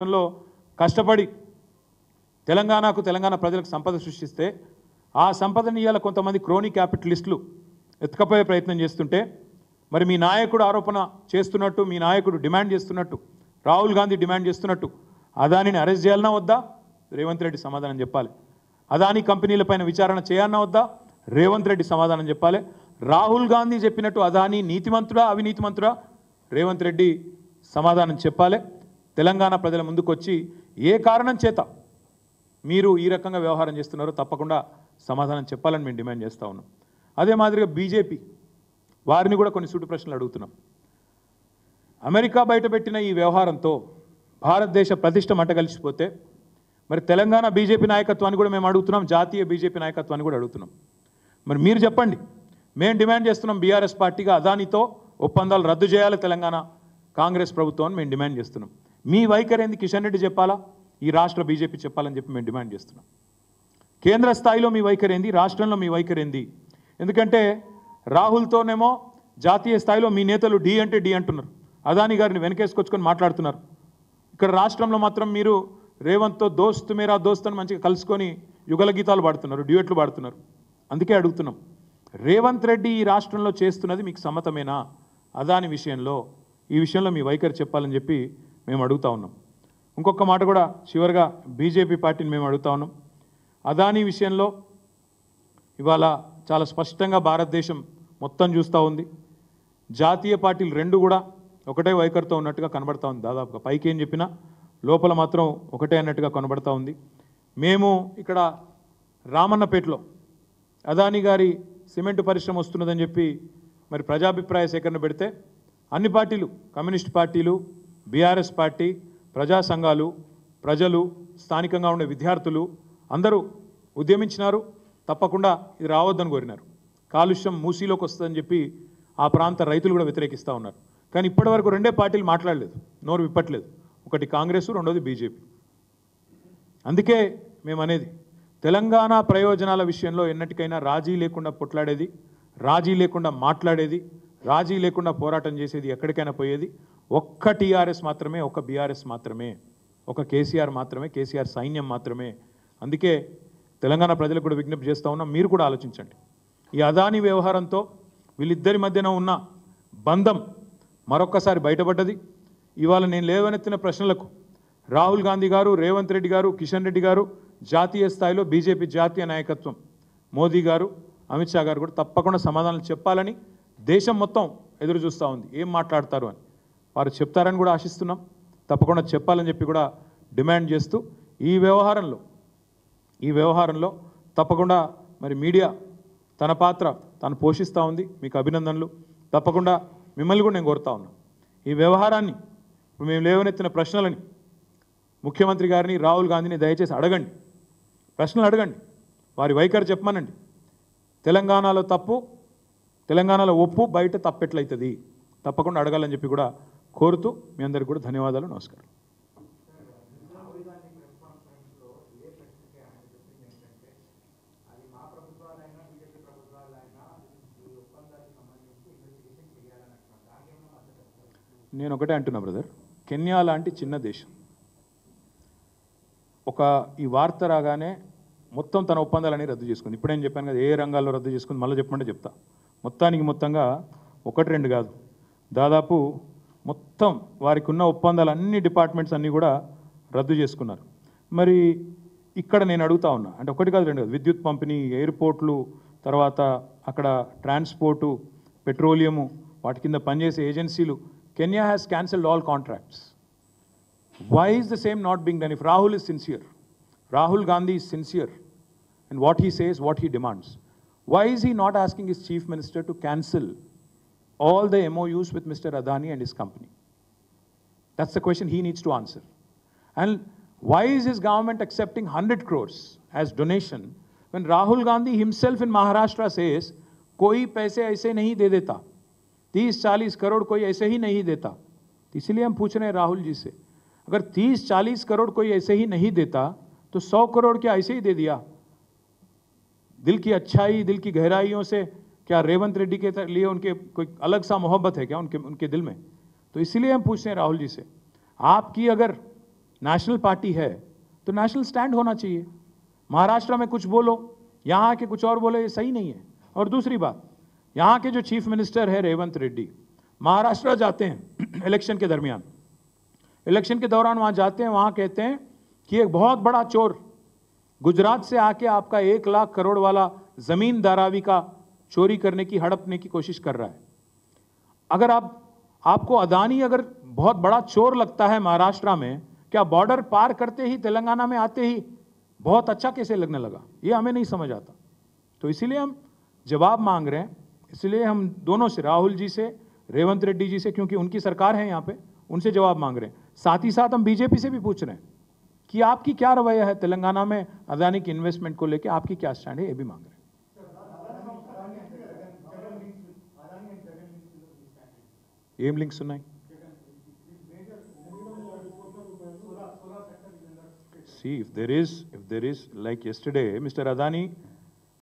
లో కష్టపడి తెలంగాణ ప్రజలకు సంపద సృష్టిస్తే ఆ సంపదని ఇయాల కొంతమంది క్రోనీ క్యాపిటలిస్టులు ఎత్తుకపోయే ప్రయత్నం చేస్తుంటే మరి మీ నాయకుడు ఆరోపణ చేస్తున్నట్టు మీ నాయకుడు డిమాండ్ చేస్తున్నట్టు రాహుల్ గాంధీ డిమాండ్ చేస్తున్నట్టు అదానిని అరెస్ట్ చేయాలన్నా వద్దా రేవంత్ రెడ్డి సమాధానం చెప్పాలి. అదాని కంపెనీలపైన విచారణ చేయాలన్నా వద్దా రేవంత్ రెడ్డి సమాధానం చెప్పాలి. రాహుల్ గాంధీ చెప్పినట్టు అదాని నీతిమంతుడా అవినీతిమంతుడా రేవంత్ రెడ్డి సమాధానం చెప్పాలి. తెలంగాణ ప్రజల ముందుకొచ్చి ఏ కారణం చేత మీరు ఈ రకంగా వ్యవహారం చేస్తున్నారో తప్పకుండా సమాధానం చెప్పాలని మేము డిమాండ్ చేస్తూ ఉన్నాం. అదే మాదిరిగా బీజేపీ వారిని కూడా కొన్ని సూటి ప్రశ్నలు అడుగుతున్నాం. అమెరికా బయటపెట్టిన ఈ వ్యవహారంతో భారతదేశ ప్రతిష్ట మంటగలిసిపోతే మరి తెలంగాణ బీజేపీ నాయకత్వాన్ని కూడా మేము అడుగుతున్నాం, జాతీయ బీజేపీ నాయకత్వాన్ని కూడా అడుగుతున్నాం. మరి మీరు చెప్పండి, మేము డిమాండ్ చేస్తున్నాం బీఆర్ఎస్ పార్టీగా అదానితో ఒప్పందాలు రద్దు చేయాలి తెలంగాణ కాంగ్రెస్ ప్రభుత్వాన్ని మేము డిమాండ్ చేస్తున్నాం. మీ వైఖరి ఏంది కిషన్ రెడ్డి చెప్పాలా, ఈ రాష్ట్ర బీజేపీ చెప్పాలని చెప్పి మేము డిమాండ్ చేస్తున్నాం. కేంద్ర స్థాయిలో మీ వైఖరి ఏంది, రాష్ట్రంలో మీ వైఖరి ఏంది? ఎందుకంటే రాహుల్తోనేమో జాతీయ స్థాయిలో మీ నేతలు డి అంటే డి అంటున్నారు, అదాని గారిని వెనకేసుకొచ్చుకొని మాట్లాడుతున్నారు. ఇక్కడ రాష్ట్రంలో మాత్రం మీరు రేవంత్తో దోస్త్ మేరా దోస్త్ అని మంచిగా కలుసుకొని యుగల గీతాలు పాడుతున్నారు, డ్యూయట్లు పాడుతున్నారు. అందుకే అడుగుతున్నాం, రేవంత్ రెడ్డి ఈ రాష్ట్రంలో చేస్తున్నది మీకు సమ్మతమేనా? అదాని విషయంలో ఈ విషయంలో మీ వైఖరి చెప్పాలని చెప్పి మేము అడుగుతా ఉన్నాం. ఇంకొక మాట కూడా చివరిగా బీజేపీ పార్టీని మేము అడుగుతా ఉన్నాం. అదాని విషయంలో ఇవాళ చాలా స్పష్టంగా భారతదేశం మొత్తం చూస్తూ ఉంది. జాతీయ పార్టీలు రెండు కూడా ఒకటే వైఖరితో ఉన్నట్టుగా కనబడతా ఉంది. దాదాపుగా పైకి ఏం చెప్పినా లోపల మాత్రం ఒకటే అన్నట్టుగా కనబడతా ఉంది. మేము ఇక్కడ రామన్నపేటలో అదాని గారి సిమెంట్ పరిశ్రమ వస్తున్నదని చెప్పి మరి ప్రజాభిప్రాయ సేకరణ పెడితే అన్ని పార్టీలు, కమ్యూనిస్ట్ పార్టీలు, బీఆర్ఎస్ పార్టీ, ప్రజా సంఘాలు, ప్రజలు, స్థానికంగా ఉండే విద్యార్థులు అందరూ ఉద్యమించినారు. తప్పకుండా ఇది రావద్దని కోరినారు. కాలుష్యం మూసీలోకి వస్తుందని చెప్పి ఆ ప్రాంత రైతులు కూడా వ్యతిరేకిస్తూ ఉన్నారు. కానీ ఇప్పటివరకు రెండే పార్టీలు మాట్లాడలేదు, నోరు విప్పట్లేదు. ఒకటి కాంగ్రెస్, రెండోది బీజేపీ. అందుకే మేము అనేది తెలంగాణ ప్రయోజనాల విషయంలో ఎన్నటికైనా రాజీ లేకుండా పొట్లాడేది, రాజీ లేకుండా మాట్లాడేది, రాజీ లేకుండా పోరాటం చేసేది, ఎక్కడికైనా పోయేది ఒక్క టీఆర్ఎస్ మాత్రమే, ఒక బీఆర్ఎస్ మాత్రమే, ఒక కేసీఆర్ మాత్రమే, కేసీఆర్ సైన్యం మాత్రమే. అందుకే తెలంగాణ ప్రజలకు కూడా విజ్ఞప్తి చేస్తూ ఉన్నాం, మీరు కూడా ఆలోచించండి. ఈ అదాని వ్యవహారంతో వీళ్ళిద్దరి మధ్యన ఉన్న బంధం మరొక్కసారి బయటపడ్డది. ఇవాళ నేను లేవనెత్తిన ప్రశ్నలకు రాహుల్ గాంధీ గారు, రేవంత్ రెడ్డి గారు, కిషన్ రెడ్డి గారు, జాతీయ స్థాయిలో బీజేపీ జాతీయ నాయకత్వం మోదీ గారు, అమిత్ షా గారు కూడా తప్పకుండా సమాధానాలు చెప్పాలని దేశం మొత్తం ఎదురు చూస్తూ ఉంది. ఏం మాట్లాడతారు అని వారు చెప్తారని కూడా ఆశిస్తున్నాం. తప్పకుండా చెప్పాలని చెప్పి కూడా డిమాండ్ చేస్తూ ఈ వ్యవహారంలో తప్పకుండా మరి మీడియా తన పాత్ర తాను పోషిస్తూ ఉంది. మీకు అభినందనలు. తప్పకుండా మిమ్మల్ని కూడా నేను కోరుతా ఉన్నాను, ఈ వ్యవహారాన్ని ఇప్పుడు మేము లేవనెత్తిన ప్రశ్నలని ముఖ్యమంత్రి గారిని, రాహుల్ గాంధీని దయచేసి అడగండి, ప్రశ్నలు అడగండి, వారి వైఖరి చెప్పమనండి. తెలంగాణలో తప్పు, తెలంగాణలో ఒప్పు, బయట తప్పెట్లయితుంది, తప్పకుండా అడగాలని చెప్పి కూడా కోరుతూ మీ అందరికీ కూడా ధన్యవాదాలు, నమస్కారం. నేను ఒకటే అంటున్నా బ్రదర్, కెన్యా లాంటి చిన్న దేశం ఈ వార్త రాగానే మొత్తం తన ఒప్పందాలని రద్దు చేసుకుంది. ఇప్పుడేం చెప్పాను కదా, ఏ రంగాల్లో రద్దు చేసుకుంది మళ్ళీ చెప్పమంటే చెప్తా. మొత్తంగా ఒకటి రెండు కాదు, దాదాపు మొత్తం వారికి ఉన్న ఒప్పందాలు అన్ని డిపార్ట్మెంట్స్ అన్నీ కూడా రద్దు చేసుకున్నారు. మరి ఇక్కడ నేను అడుగుతా ఉన్నా, అంటే ఒకటి కాదు రెండు కాదు, విద్యుత్ పంపిణీ, ఎయిర్పోర్ట్లు, తర్వాత అక్కడ ట్రాన్స్పోర్టు, పెట్రోలియము, వాటి కింద పనిచేసే ఏజెన్సీలు, Kenya has cancelled all contracts. Why is the same not being done? If Rahul is sincere, Rahul Gandhi is sincere in what he says, what he demands, why is he not asking his chief minister to cancel all the MOUs with Mr. Adani and his company? That's the question he needs to answer. And why is his government accepting 100 crores as donation when Rahul Gandhi himself in Maharashtra says, koi paise aise nahi de deta, 30-40 crore कोई ऐसे ही नहीं देता. इसलिए हम पूछ रहे हैं राहुल जी से, अगर 30-40 करोड़ कोई ऐसे ही नहीं देता तो 100 करोड़ क्या ऐसे ही दे दिया? दिल की अच्छाई, दिल की गहराइयों से क्या रेवंत रेड्डी के लिए उनके कोई अलग सा मोहब्बत है क्या उनके दिल में? तो इसलिए हम पूछ रहे हैं राहुल जी से, आपकी अगर नेशनल पार्टी है तो नेशनल स्टैंड होना चाहिए। महाराष्ट्र में कुछ बोलो, यहाँ के कुछ और बोलो, ये सही नहीं है। और दूसरी बात, यहाँ के जो चीफ मिनिस्टर है रेवंत रेड्डी, महाराष्ट्र जाते हैं इलेक्शन के दरमियान, इलेक्शन के दौरान वहाँ जाते हैं, वहाँ कहते हैं कि एक बहुत बड़ा चोर गुजरात से आके आपका 1 लाख करोड़ वाला जमीन धारावी का चोरी करने की, हड़पने की कोशिश कर रहा है। अगर आपको अदानी अगर बहुत बड़ा चोर लगता है महाराष्ट्र में, क्या बॉर्डर पार करते ही तेलंगाना में आते ही बहुत अच्छा कैसे लगने लगा, ये हमें नहीं समझ आता। तो इसीलिए हम जवाब मांग रहे हैं, इसलिए हम दोनों से, राहुल जी से, रेवंत रेड्डी जी से, क्योंकि उनकी सरकार है यहाँ पे, उनसे जवाब मांग रहे हैं। साथ ही साथ हम बीजेपी से भी पूछ रहे हैं कि आपकी क्या रवैया है तेलंगाना में अदानी की इन्वेस्टमेंट को लेकर, आपकी क्या स्टैंड है, ये भी मांग रहे हैं। एम लिंक सुनाई। See, if there is, like yesterday, Mr. Adani